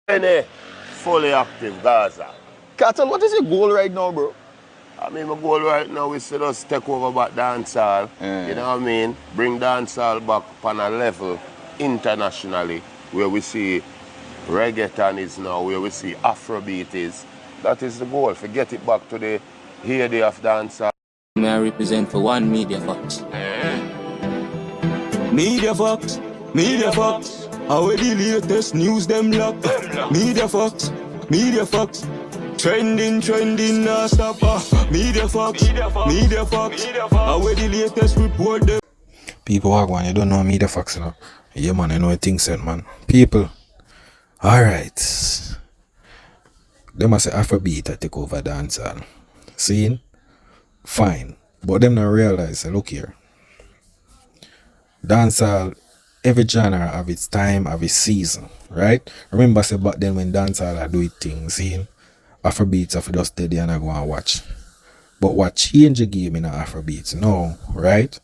Any fully active Gaza. Cartel, what is your goal right now, bro? I mean, my goal right now is to just take over back dancehall. You know what I mean? Bring dancehall back on a level internationally where we see reggaeton is now, where we see Afrobeat is. That is the goal, to get it back to the heyday of dancehall. May I represent for one Media Fox. Media Fox, Media Fox. How the latest news them lock. Media Fox, Media Fox. Trending, nah stop. Media Fox, Media Fox. How the latest report them. People walk one, you don't know Media Fox, you know. Yeah man, I know things said man. People. Alright. They must say Afrobeat to take over dancehall. Seeing? Fine. But them not realize, look here. Dancehall, every genre have its time, have its season, right? Remember say back then when dancehall I do it things, seeing? Afrobeats have just steady and I go and watch. But what change the game in Afrobeats? No, right?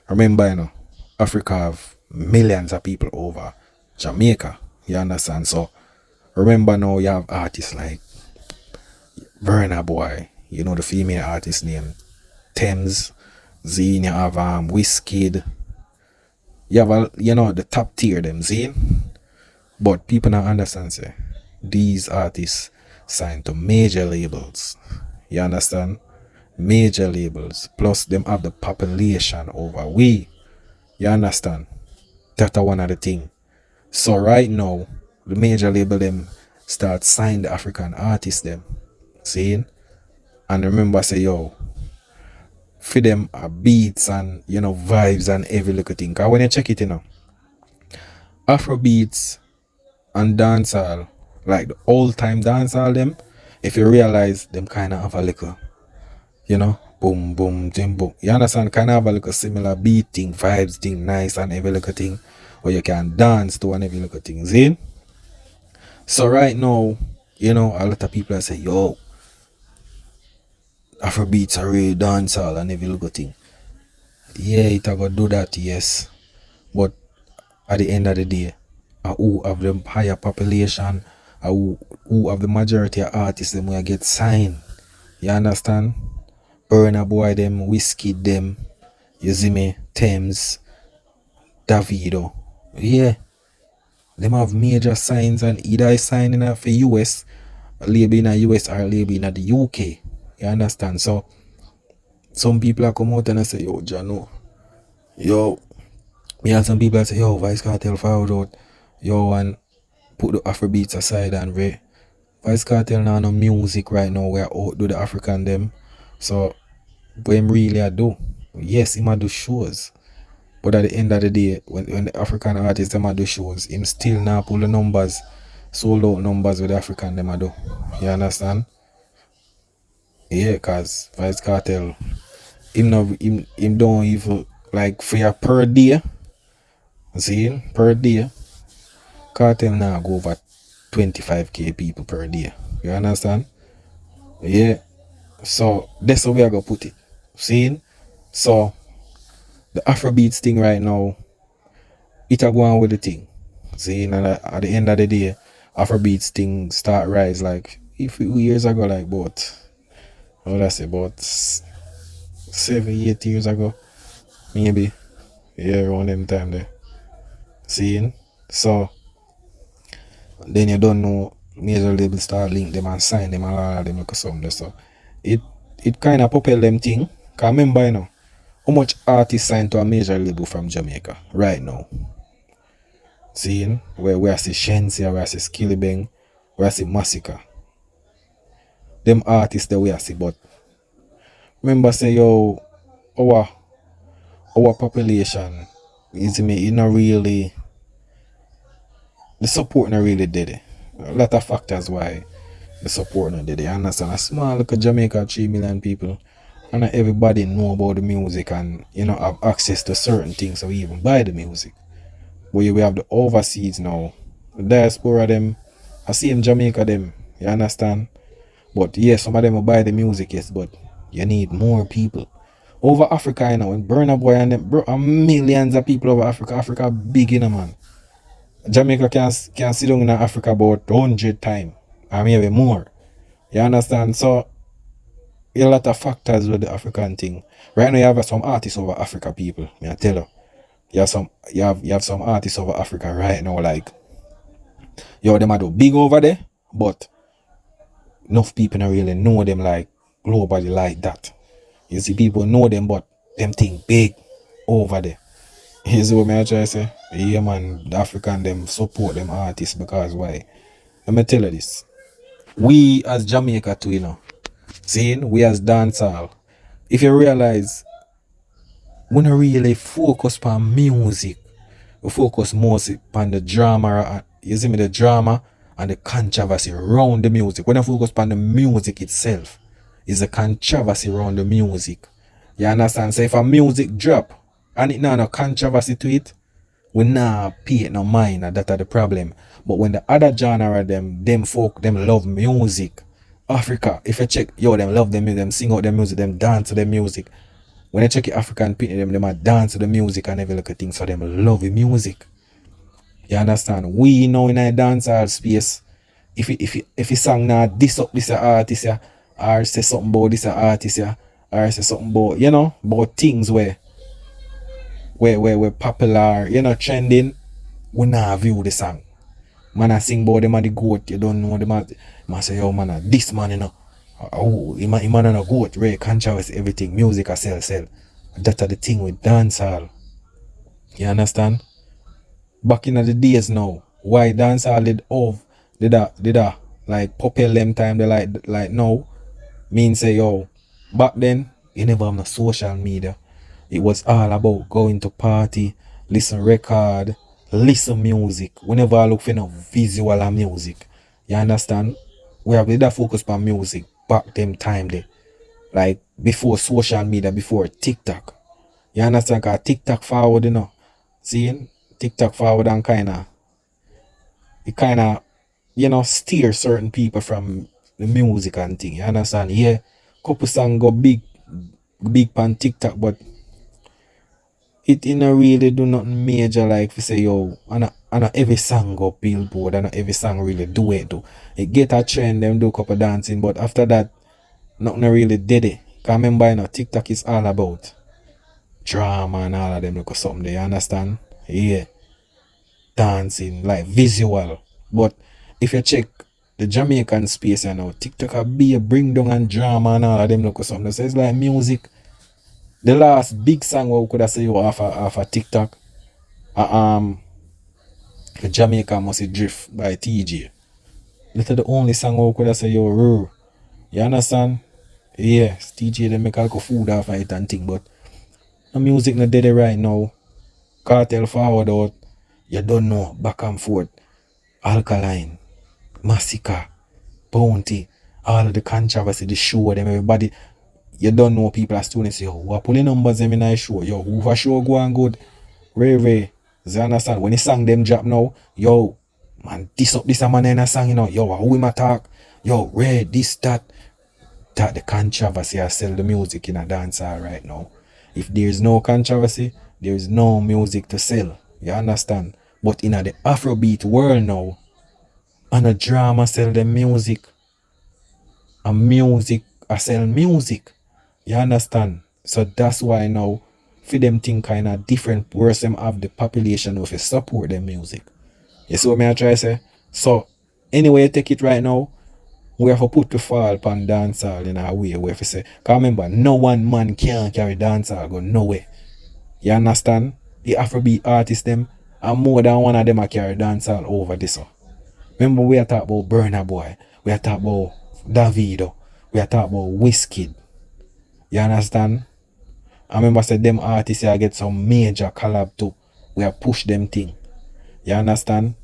Remember, you know, Africa have millions of people over Jamaica. You understand? So remember now you have artists like Burna Boy, you know the female artist name Thames, Zine, you have Wizkid. You have you know the top tier them, Zine. But people don't understand say these artists signed to major labels. You understand? Major labels. Plus them have the population over we. You understand? That's one of the thing. So right now, the major label them start sign the African artists them. Seeing? And remember say yo, for them are beats and you know vibes and every little thing. Cause when you check it, you know, Afrobeats and dancehall, like the old time dancehall them, if you realize them kinda have a little, you know, boom boom boom boom. You understand? Kinda have a little similar beat thing, vibes thing, nice and every little thing where you can dance to and every little thing. See? So right now, you know, a lot of people say, yo, Afrobeats are real dancehall and every little thing. Yeah, it a go do that, yes. But at the end of the day, who have the higher population, who have the majority of artists them will get signed. You understand? Burna Boy them, Wizkid them, you see me, Thames, Davido. Yeah. Them have major signs and either I sign in for US, a label in the US or a label in the UK. You understand? So some people are come out and I say, yo, Jano, yo, me and some people say, yo, vybzkartel forward out, yo, and put the Afrobeats aside and vybzkartel now no music right now where out do the African them. So what him really I do? Yes, he might do shows. But at the end of the day, when the African artists them do shows, him still now pull the numbers, sold out numbers with the African them do. You understand? Yeah, cause vybzkartel, him don't even like for your per day. See, per day, cartel now go over 25k people per day. You understand? Yeah. So that's how we are gonna put it. See? So the Afrobeats thing right now, it a go on with the thing. See, and at the end of the day, Afrobeats thing start rise like a few years ago, like about about 7-8 years ago, maybe. Yeah, around them time there. Seeing? So then you don't know major labels start link them and sign them and all of them like something. So it kinda propel them thing. Cause remember you know how much artists signed to a major label from Jamaica right now. Seeing? Where we see Shensi, where I see Skillibeng, where I see Massacre. Them artists that we see, but remember say yo our population is me, you know really the support not really did it. A lot of factors why the support not did it. You understand? A small look at Jamaica 3 million people and not everybody know about the music and you know have access to certain things so we even buy the music. But we have the overseas now. The diaspora them I see in Jamaica them, you understand? But yes, some of them will buy the music, yes, but you need more people. Over Africa, you know, when Burna Boy and them, bro, millions of people over Africa. Africa big, you know, man. Jamaica can sit down in Africa about 100 times, or maybe more. You understand? So, a lot of factors with the African thing. Right now, you have some artists over Africa, people. Me I tell you, you have some artists over Africa right now. Like, yo, them are do big over there, but enough people don't really know them like globally like that. You see, people know them, but them think big over there. You see what I try to say? Yeah, man, the African them support them artists because why? Let me tell you this. We as Jamaica too, you know. Seeing we as dancehall. If you realize we don't really focus on music. We focus mostly on the drama, you see me, the drama and the controversy around the music. When I focus on the music itself, is the controversy around the music. You understand? So if a music drop and it not no controversy to it, we not pay it no mind, and that are the problem. But when the other genre them folk, them love music. Africa, if you check, yo, them love them music, them sing out their music, them dance to their music. When you check the African people, them a dance to the music and every little thing, so them love the music. You understand? We know in a dancehall space, if you song now this up this artist yeah, or say something about this artist yeah, or say something about, you know, about things where popular, you know, trending, we not view the song. Man I sing about them at the goat, you don't know them at man say, yo man, this man, you know. Oh, he man on a goat, Ray, controversy, everything, music I sell. That's the thing with dancehall. You understand? Back in the days now, why dancehall did like popular them time they like now, mean say yo, back then you never have no social media. It was all about going to party, listen record, listen music. Whenever I look for no visual and music. You understand? We have that focus on music back them time there. Like before social media, before TikTok. You understand? Cause TikTok forward, you know. Seeing TikTok forward and it kinda, you know, steer certain people from the music and thing. You understand? Yeah, couple song go big pan TikTok, but it not really do nothing major like if you say yo, and every song go billboard and every song really do it though. It get a trend, them do couple dancing, but after that, nothing really did it. Cause remember, you know, TikTok is all about drama and all of them look something there, you understand? Yeah. Dancing, like visual. But if you check the Jamaican space, you know, TikTok a be a bring down and drama and all of them look something. So it's like music. The last big song we could have say you off a TikTok. Jamaica Must Drift by TJ. That's the only song we could have say you raw. You understand? Yes, TJ they make alcohol food off it and thing, but the music not dead right now. Cartel forward out. You don't know, back and forth. Alkaline, Massacre, Bounty, all of the controversy, the show, them everybody. You don't know people are students say, yo, who are pulling numbers them in a show? Yo, who for sure go on good? Ray. You understand? When the song them drop now, yo, man, this a man in a song, you know, yo, who him attack? Yo, Ray, this, that the controversy I sell the music in a dancehall right now. If there's no controversy, there's no music to sell. You understand? But in the Afrobeat world now, and a drama sell the music. And music I sell music. You understand? So that's why now for them think kind of different worse them have the population of support their music. You see what I try to say? So anyway you take it right now, we have to put the fall upon dancehall in a way where if you say, cause remember, no one man can carry dancehall go nowhere. You understand? The Afrobeat artists them, and more than one of them are carry dancehall over this one. Remember we are talking about Burna Boy, we are talking about Davido, we are talking about Wizkid. You understand? I remember said them artists here get some major collab too. We are push them thing. You understand?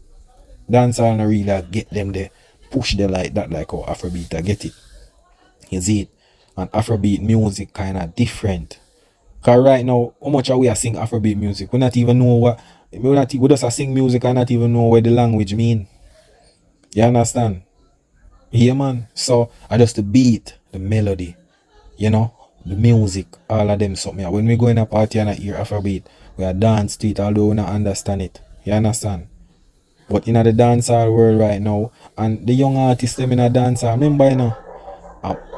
Dancehall no really get them there. Push them like that, like how Afrobeat I get it. You see it? And Afrobeat music kinda different. Cause right now, how much are we sing Afrobeat music? We not even know we just sing music and not even know what the language mean. You understand? Yeah man. So I just the beat, the melody, you know, the music, all of them something. When we go in a party and I hear Afrobeat, we are dance to it although we not understand it. You understand? But in the dancehall world right now, and the young artists them in a dancehall, remember you know,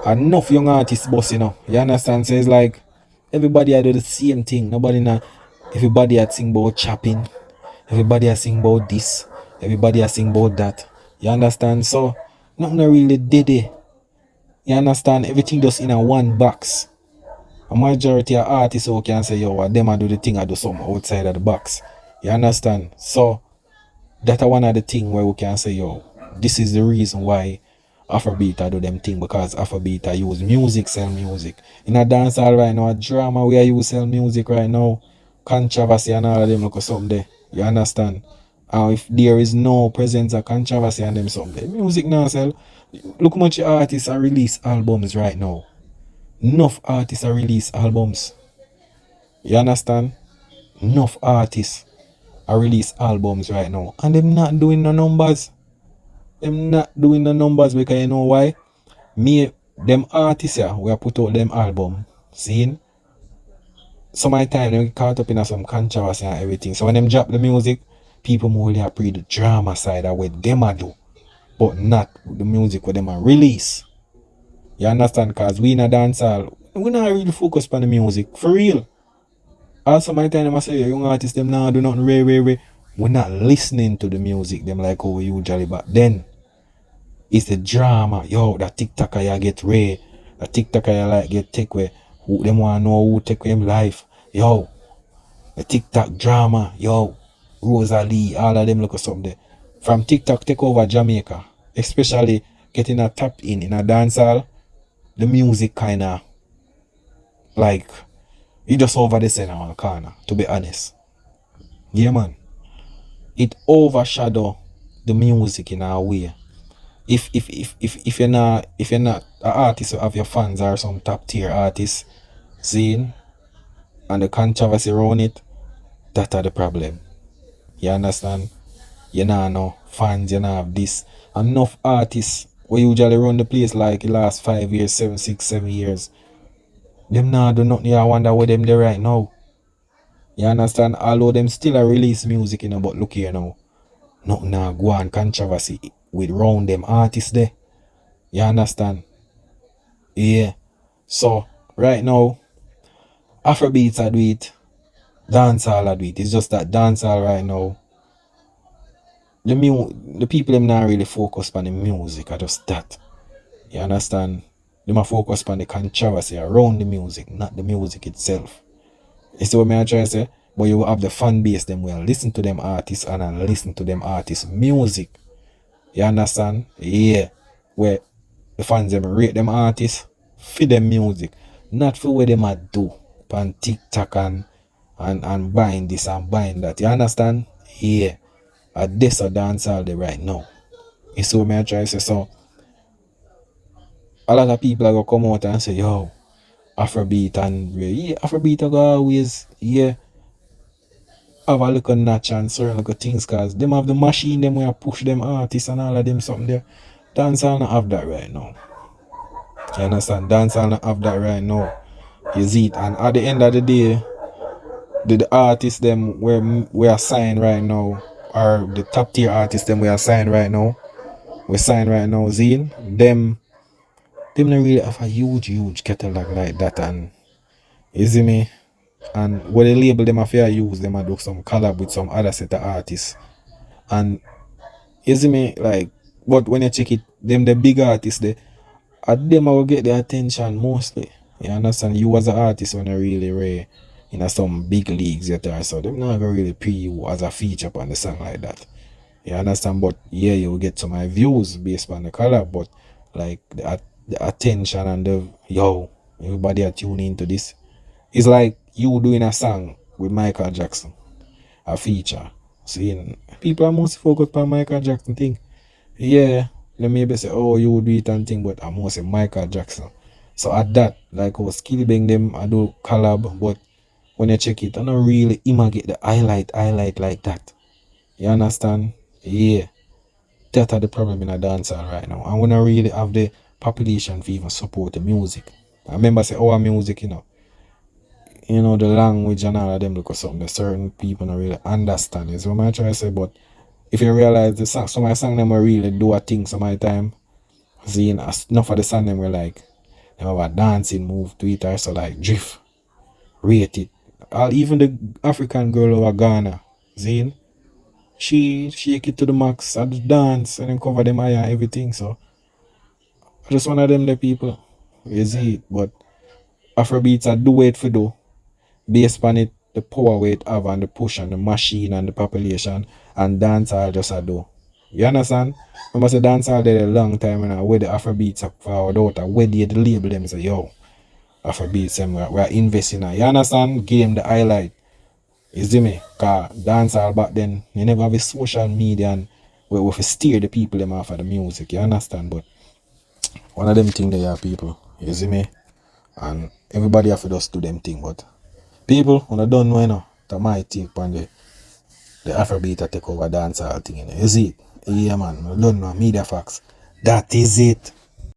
enough young artists boss, you know. You understand? So it's like everybody I do the same thing. Nobody na everybody I sing about chopping, everybody I sing about this, everybody I sing about that. You understand? So nothing really did it. You understand? Everything just in a one box. A majority of artists who can say, yo, what them I do the thing, I do something outside of the box. You understand? So that's one of the thing where we can say, yo, this is the reason why Afrobeat I do them thing, because Afrobeat I use music, sell music. In a dancehall right now, a drama where you sell music right now, controversy and all of them look something there. You understand? And if there is no presence of controversy and them something, music now sell. Look how much artists are release albums right now. Enough artists are release albums. You understand? Enough artists are release albums right now. And them not doing the numbers. Them not doing the numbers because you know why? Me, them artists here, we put out them album. Seeing? Some of the time they get caught up in some controversy and everything. So when them drop the music, people more really appreciate the drama side of what them a do. But not the music what them a release. You understand? Because we in a dancehall, we not really focus on the music. For real. Also my time them I say young artists them now do nothing rare. We're not listening to the music them like how we usually back then. It's the drama. Yo, that TikToker you get Ray. That TikToker you like get take away. Who them wanna know who take away him life. Yo, the TikTok drama. Yo, Rosalie, all of them look at something there. From TikTok take over Jamaica. Especially getting a tap in a dancehall. The music kinda like you just over the center one corner, to be honest. Yeah man. It overshadow the music in a way. If you're not an artist who have your fans or some top tier artists seeing and the controversy around it, that are the problem. You understand? You know no fans, you know have this. Enough artists we usually run the place like the last 5 years, 7 years. Them now do nothing. I wonder where them there right now. You understand? Although them still a release music, you know, but look here now. Nothing now go on controversy with round them artists there. You understand? Yeah. So right now, Afrobeats I do it, dancehall I do it. It's just that dancehall right now, the people them not really focus on the music, I just that. You understand? They might focus on the controversy around the music, not the music itself. You see what I try to say? But you will have the fan base them will listen to them artists and listen to them artists music. You understand? Yeah. Where the fans them rate them artists for them music. Not for what them a do on TikTok and buying this and buying that. You understand? Yeah. At this a dance all day right now. You see what I try to say? So a lot of people are gonna come out and say, yo, Afrobeat and yeah, Afrobeat are gonna always have a little notch and certain little things because them have the machine them where push them artists and all of them something there. Dancehall not have that right now. You understand? Dancehall not have that right now. You see it, and at the end of the day, the artists them where we are signed right now, or the top tier artists them we are signed right now, Zine, them don't really have a huge catalog like that, and you see me? And what they label them affair use them and do some collab with some other set of artists. And you see me, like, but when you check it, them the big artists they at them I will get the attention mostly. You understand? You as an artist when you really rare in some big leagues yet are, so them not gonna really pre you as a feature on the song like that. You understand? But yeah, you will get some views based on the collab, but like the attention and the yo, everybody are tuning into this. It's like you doing a song with Michael Jackson, a feature. Seeing people are mostly focused on Michael Jackson thing. Yeah, they maybe say, oh, you do it and thing, but I'm mostly Michael Jackson. So at that, like how Skillbang them, I do collab, but when you check it, I don't really even get the highlight like that. You understand? Yeah. That are the problem in a dancehall right now. And we don't really have the population to even support the music. I remember say our music, you know, the language and all of them because something that certain people don't really understand. Is what I'm trying to say, but if you realize the song, some of the song them were really do a thing some of the time. Seeing enough of the song them were like them have a dancing move to it or so like drift, rate it. Even the African girl over Ghana, Zane, she shake it to the max and just dance and then cover them eye and everything. So I just one of them the people. You see it, but Afrobeats I do it for do. Based on it, the power weight have and the push and the machine and the population and dancehall just a do. You understand? I must say dancehall did a long time and where the Afrobeats are forward out, where they the label them say, yo, Afrobeats them we're investing in. You understand? Give them the highlight. You see me? Cause dancehall back then, you never have a social media and we steer the people them off of the music, you understand? But one of them thing they are people, you see me? And everybody have to just do them thing, but people, when I don't know, you know, that might take on the Afrobeat to take over dancehall thing, you know. You see it? Yeah, man, I don't know, media facts. That is it.